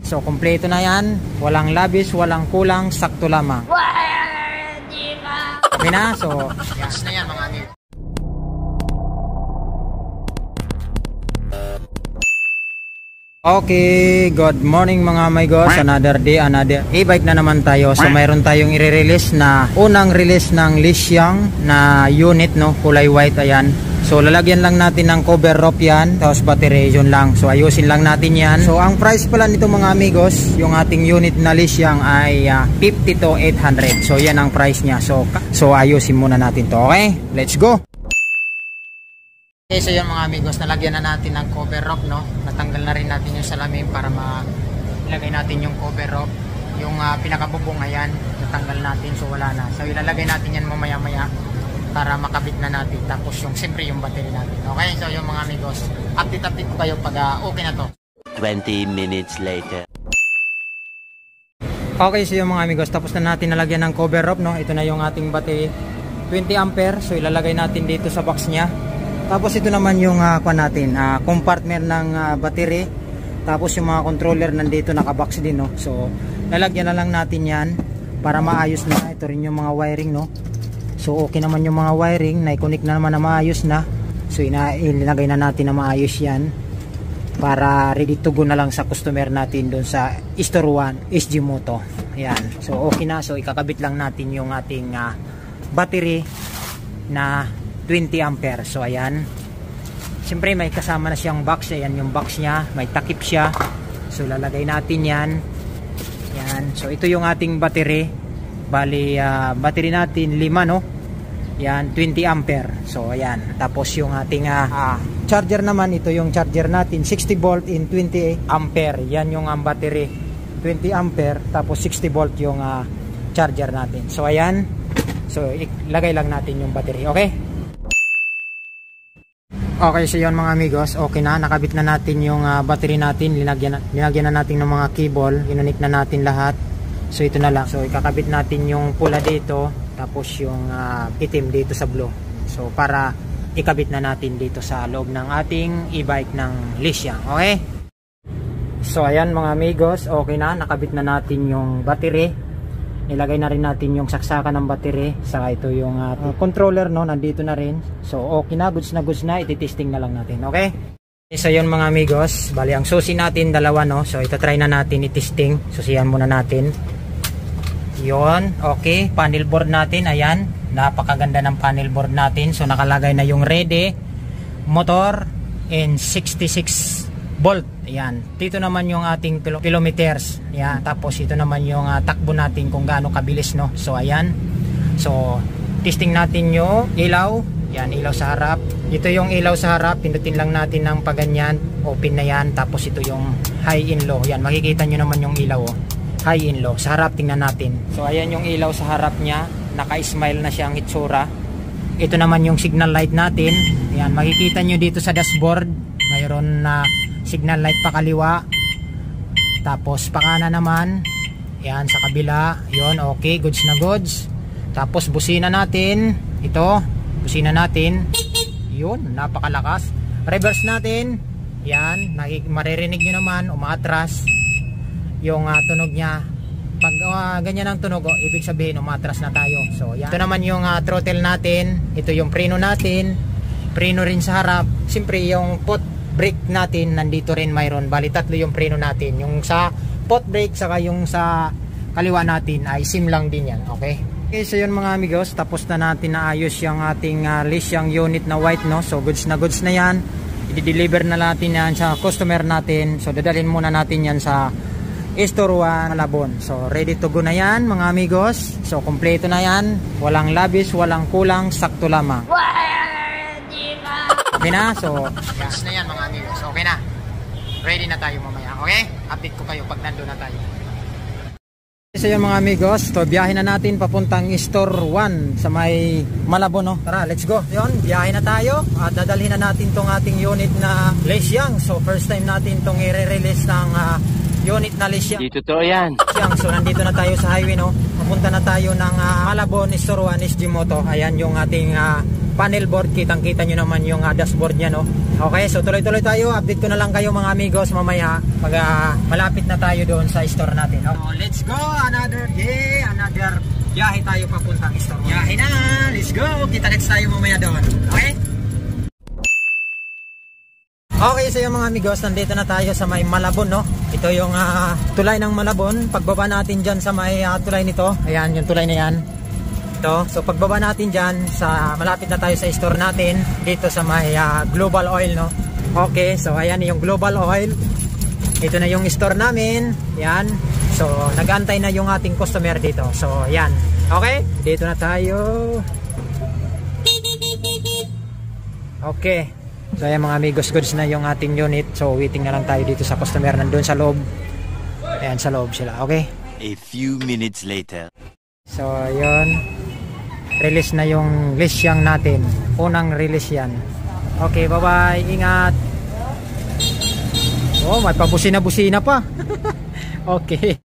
So kompleto na yan, walang labis, walang kulang, sakto lamang. Okay na, so yes na yan mga amigo. Okay, good morning mga amigos. Another day, another e-bike na naman tayo. So mayroon tayong i-release na unang release ng Lixiang na unit, no, kulay white. Ayan. So lalagyan lang natin ng cover rope yan, tapos battery yun lang. So ayusin lang natin yan. So ang price pala nito mga amigos, yung ating unit na Lixiang ay 50 to 800. So yan ang price niya. So ayusin muna natin to. Okay, let's go. Okay, so yun mga amigos, nalagyan na natin ng cover rope, no. Natanggal na rin natin yung salamin para ilagay natin yung cover rope. Yung pinakabubong, ayan, natanggal natin, so wala na. So ilalagay natin yan mamaya maya para makabit na natin. Tapos yung siyempre yung battery natin. Okay, so yung mga amigos, update ko kayo pag okay na to. 20 minutes later. Okay, so yung mga amigos, tapos na natin nalagyan ng cover rope, no. Ito na yung ating battery, 20 ampere. So ilalagay natin dito sa box nya. Tapos ito naman yung compartment ng battery. Tapos yung mga controller nandito nakabox din, no. So lalagyan na lang natin yan para maayos na. Ito rin yung mga wiring, no. So okay naman yung mga wiring, na-connect na naman na maayos na. So inilagay na natin na maayos yan para ready to go na lang sa customer natin doon sa Store 1 SG Moto. Ayan. So okay na. So ikakabit lang natin yung ating battery na 20 ampere. So ayan. Siyempre may kasama na siyang box. Ayan yung box niya. May takip siya. So lalagay natin yan. Ayan. So ito yung ating battery. Bali battery natin 5, no. Yan 20 ampere. So ayan. Tapos yung ating charger naman, ito yung charger natin 60 volt in 20 ampere. Yan yung battery 20 ampere. Tapos 60 volt yung charger natin. So ayan. So ilagay lang natin yung battery. Okay? Okay, so yun mga amigos, okay na, nakabit na natin yung battery natin, linagyan na natin ng mga cable, inunik na natin lahat. So ito na lang, so ikakabit natin yung pula dito, tapos yung itim dito sa blue. So para ikabit na natin dito sa loob ng ating e-bike ng Lixiang. Okay? So ayan mga amigos, okay na, nakabit na natin yung battery. Nilagay na rin natin yung saksakan ng battery, saka ito yung controller, no, nandito na rin. So okay na, goods na, ititesting na lang natin. Okay? So yun mga amigos, bali ang susi natin dalawa, no. So ito try na natin itesting. Susihan muna natin. Yun, okay, panel board natin, ayan, napakaganda ng panel board natin. So nakalagay na yung ready motor in 66 volt. Ayan, dito naman yung ating kilometers. Ayan, tapos ito naman yung takbo natin kung gaano kabilis, no. So ayan, so testing natin yung ilaw. Yan, ilaw sa harap. Ito yung ilaw sa harap, pindutin lang natin ng paganyan, open na yan. Tapos ito yung high and low. Yan, makikita nyo naman yung ilaw, oh. High and low, sa harap tingnan natin. So ayan yung ilaw sa harap nya, naka-smile na siyang itsura. Ito naman yung signal light natin. Ayan, makikita nyo dito sa dashboard, mayroon na signal light pa kaliwa, tapos pa kanan naman. Yan sa kabila, yon, okay, goods na goods. Tapos busina natin, ito busina natin, yun, napakalakas. Reverse natin, yan, maririnig nyo naman, umaatras yung tunog nya. Pag ganyan ang tunog, ibig sabihin umatras na tayo. So yan, ito naman yung throttle natin, ito yung preno natin, preno rin sa harap. Siyempre yung foot brake natin nandito rin mayroon. Bali tatlo yung preno natin. Yung sa foot brake saka yung sa kaliwa natin ay sim lang din yan. Okay? Okay, so yun mga amigos, tapos na natin naayos yung ating Lixiang unit na white, no. So goods na yan. I-deliver na natin yan sa customer natin. So dadalhin muna natin yan sa Store 1 Malabon. So ready to go na yan mga amigos. So kompleto na yan. Walang labis, walang kulang, sakto lamang. Okay na, so yes na yan mga amigos. Okay na, ready na tayo mamaya. Okay, update ko kayo pag nandun na tayo. So yun mga amigos, so biyahe na natin papuntang Store 1 sa may Malabon, no. Tara, let's go. Yun, biyahe na tayo at dadalhin na natin tong ating unit na Lixiang. So first time natin tong i-release ng unit na Lixiang. Dito to yan. So nandito na tayo sa highway, no. Papunta na tayo ng Malabon Store 1 SG Moto. Ayan yung ating panel board, kitang-kita nyo naman yung dashboard niya, no? Okay, so tuloy-tuloy tayo. Update ko na lang kayo mga amigos mamaya pag malapit na tayo doon sa store natin, no? So, let's go, another day, another biyahe tayo papuntang store. Biyahe na, let's go. Kita-kits tayo mamaya doon. Okay? Okay, so yung mga amigos, nandito na tayo sa may Malabon, no? Ito yung tulay ng Malabon. Pagbaba natin dyan sa may tulay nito, ayan, yung tulay na yan. Ito. So pagbaba natin dyan, malapit na tayo sa store natin, dito sa may Global Oil, no? Okay, so ayan yung Global Oil. Ito na yung store namin. Yan. So nag-antay na yung ating customer dito. So yan. Okay, dito na tayo. Okay. So ayan mga amigos, goods na yung ating unit. So waiting na lang tayo dito sa customer, nandun sa loob. Ayan, sa loob sila. Okay. A few minutes later. So ayun, release na yung lisyang natin. Unang release yan. Okay, bye bye, ingat. Oh, may pabusina-busina pa. Okay.